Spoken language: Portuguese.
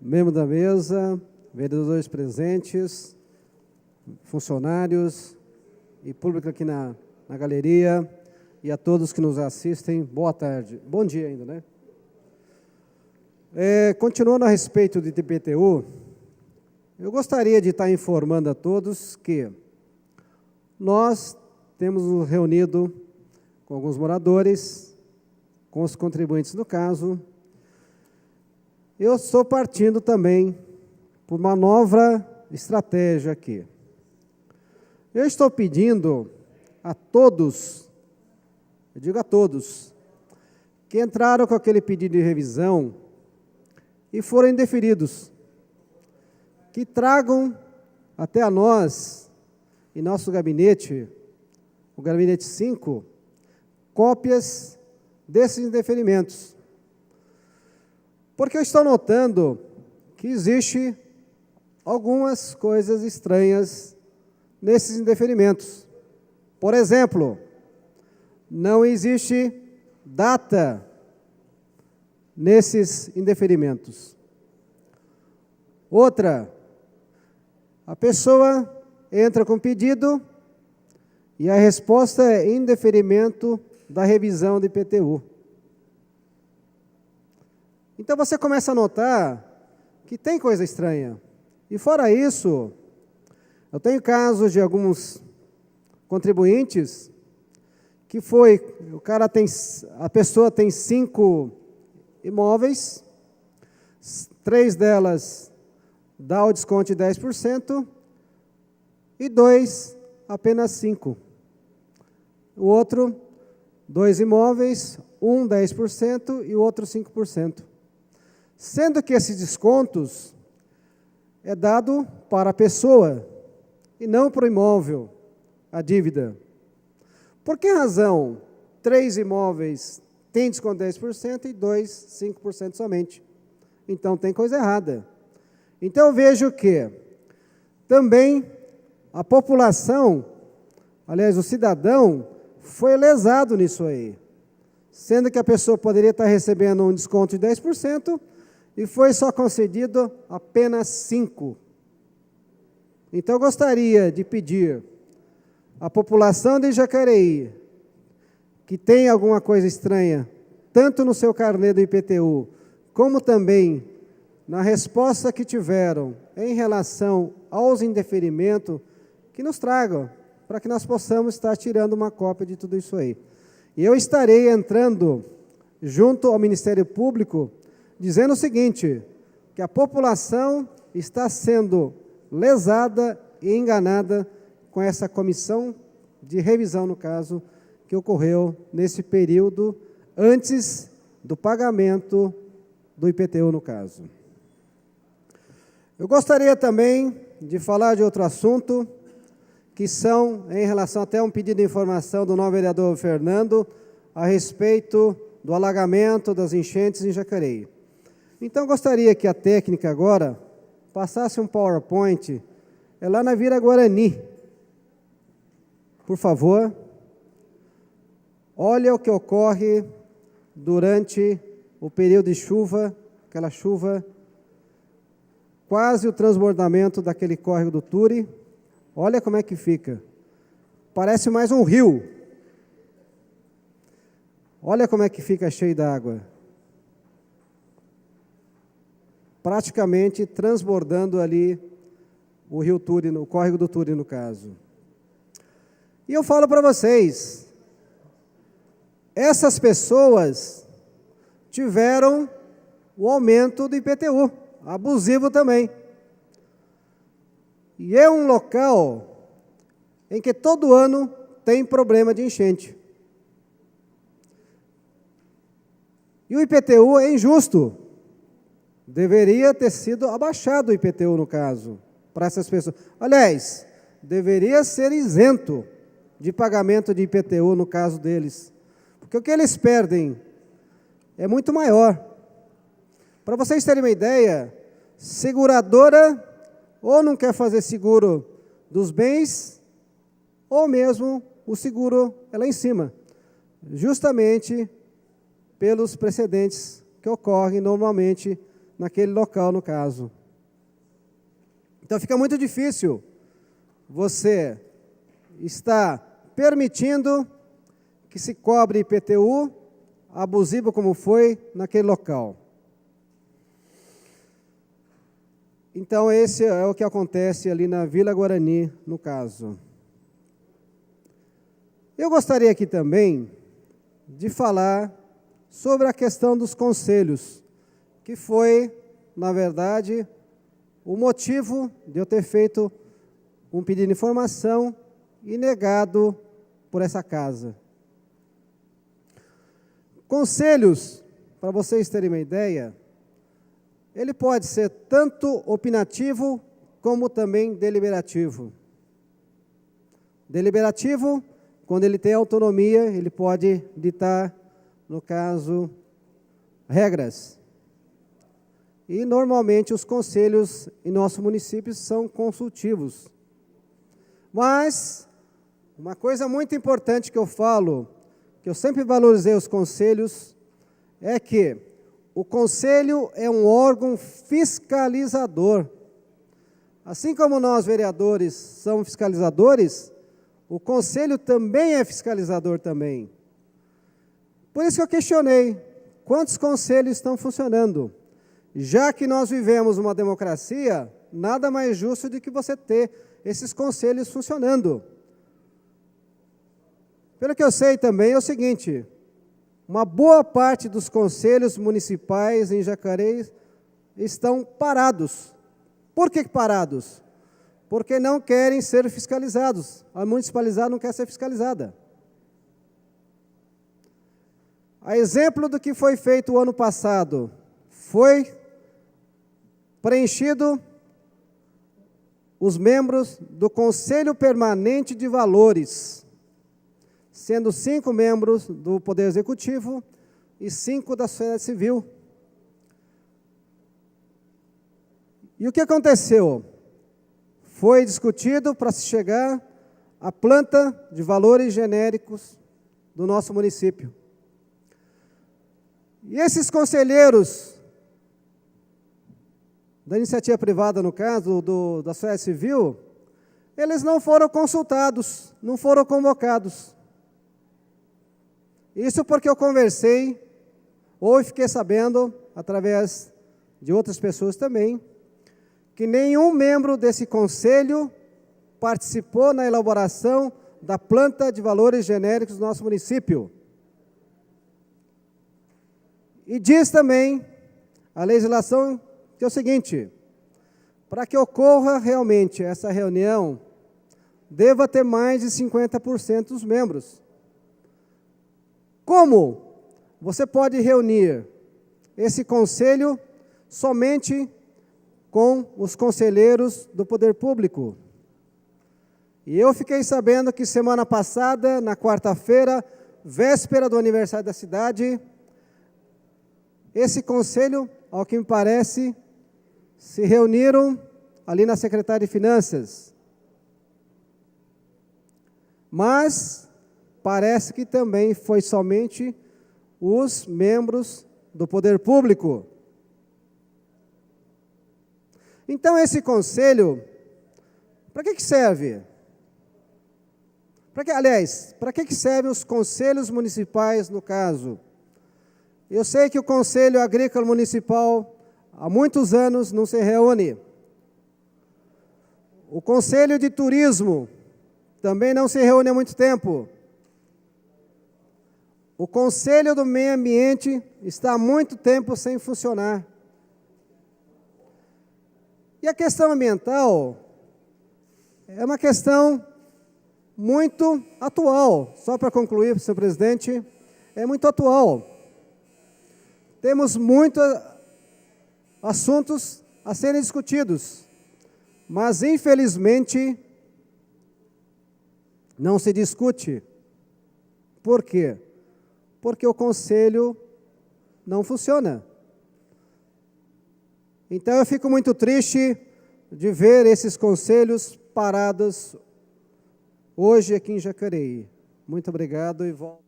membro da mesa, vereadores presentes, funcionários e público aqui na galeria e a todos que nos assistem, boa tarde. Bom dia ainda, né? Continuando a respeito do IPTU, eu gostaria de estar informando a todos que nós temos nos reunido com alguns moradores, com os contribuintes no caso. Eu estou partindo também por uma nova estratégia aqui. Eu estou pedindo a todos, eu digo a todos, que entraram com aquele pedido de revisão e foram indeferidos, que tragam até a nós, em nosso gabinete, o gabinete 5, cópias desses indeferimentos. Porque eu estou notando que existe algumas coisas estranhas nesses indeferimentos. Por exemplo, não existe data nesses indeferimentos. Outra, a pessoa entra com pedido e a resposta é indeferimento da revisão do IPTU. Então você começa a notar que tem coisa estranha. E fora isso, eu tenho casos de alguns contribuintes que a pessoa tem 5 imóveis, 3 delas dá o desconto de 10% e 2 apenas 5%. O outro, 2 imóveis, um 10% e o outro 5%. Sendo que esses descontos é dado para a pessoa e não para o imóvel, a dívida. Por que razão 3 imóveis têm desconto de 10% e 2, 5% somente? Então tem coisa errada. Então eu vejo que também a população, aliás, o cidadão, foi lesado nisso aí. Sendo que a pessoa poderia estar recebendo um desconto de 10%, e foi só concedido apenas 5%. Então, eu gostaria de pedir à população de Jacareí, que tem alguma coisa estranha, tanto no seu carnê do IPTU, como também na resposta que tiveram em relação aos indeferimentos, que nos tragam, para que nós possamos estar tirando uma cópia de tudo isso aí. E eu estarei entrando junto ao Ministério Público, dizendo o seguinte, que a população está sendo lesada e enganada com essa comissão de revisão, no caso, que ocorreu nesse período antes do pagamento do IPTU, no caso. Eu gostaria também de falar de outro assunto, que são, em relação até a um pedido de informação do novo vereador Fernando, a respeito do alagamento das enchentes em Jacareí. Então, gostaria que a técnica agora passasse um PowerPoint, lá na Vila Guarani. Por favor. Olha o que ocorre durante o período de chuva, aquela chuva, quase o transbordamento daquele córrego do Turi. Olha como é que fica. Parece mais um rio. Olha como é que fica cheio d'água. Praticamente transbordando ali o rio Turi, o córrego do Turi, no caso. E eu falo para vocês, essas pessoas tiveram o aumento do IPTU, abusivo também. E é um local em que todo ano tem problema de enchente. E o IPTU é injusto. Deveria ter sido abaixado o IPTU, no caso, para essas pessoas. Aliás, deveria ser isento de pagamento de IPTU, no caso deles. Porque o que eles perdem é muito maior. Para vocês terem uma ideia, seguradora ou não quer fazer seguro dos bens, ou mesmo o seguro é lá em cima, justamente pelos precedentes que ocorrem normalmente naquele local, no caso. Então fica muito difícil você estar permitindo que se cobre IPTU abusivo como foi naquele local. Então esse é o que acontece ali na Vila Guarani, no caso. Eu gostaria aqui também de falar sobre a questão dos conselhos, que foi, na verdade, o motivo de eu ter feito um pedido de informação e negado por essa casa. Conselhos, para vocês terem uma ideia, ele pode ser tanto opinativo como também deliberativo. Deliberativo, quando ele tem autonomia, ele pode ditar, no caso, regras. E, normalmente, os conselhos em nosso município são consultivos. Mas, uma coisa muito importante que eu falo, que eu sempre valorizei os conselhos, é que o conselho é um órgão fiscalizador. Assim como nós, vereadores, somos fiscalizadores, o conselho também é fiscalizador também. Por isso que eu questionei, quantos conselhos estão funcionando? Já que nós vivemos uma democracia, nada mais justo do que você ter esses conselhos funcionando. Pelo que eu sei também é o seguinte, uma boa parte dos conselhos municipais em Jacareí estão parados. Por que parados? Porque não querem ser fiscalizados. A municipalidade não quer ser fiscalizada. A exemplo do que foi feito o ano passado, foi preenchido os membros do Conselho Permanente de Valores, sendo 5 membros do Poder Executivo e 5 da sociedade civil. E o que aconteceu? Foi discutido para se chegar à planta de valores genéricos do nosso município. E esses conselheiros da iniciativa privada, no caso, da sociedade civil, eles não foram consultados, não foram convocados. Isso porque eu conversei, ou fiquei sabendo, através de outras pessoas também, que nenhum membro desse conselho participou na elaboração da planta de valores genéricos do nosso município. E diz também a legislação que é o seguinte, para que ocorra realmente essa reunião, deva ter mais de 50% dos membros. Como você pode reunir esse conselho somente com os conselheiros do poder público? E eu fiquei sabendo que semana passada, na quarta-feira, véspera do aniversário da cidade, esse conselho, ao que me parece, se reuniram ali na Secretaria de Finanças. Mas parece que também foi somente os membros do poder público. Então esse conselho, para que serve? Para que servem os conselhos municipais no caso? Eu sei que o Conselho Agrícola Municipal há muitos anos não se reúne. O Conselho de Turismo também não se reúne há muito tempo. O Conselho do Meio Ambiente está há muito tempo sem funcionar. E a questão ambiental é uma questão muito atual. Só para concluir, senhor presidente, é muito atual. Temos muitos assuntos a serem discutidos, mas, infelizmente, não se discute. Por quê? Porque o conselho não funciona. Então, eu fico muito triste de ver esses conselhos parados hoje aqui em Jacareí. Muito obrigado e volto.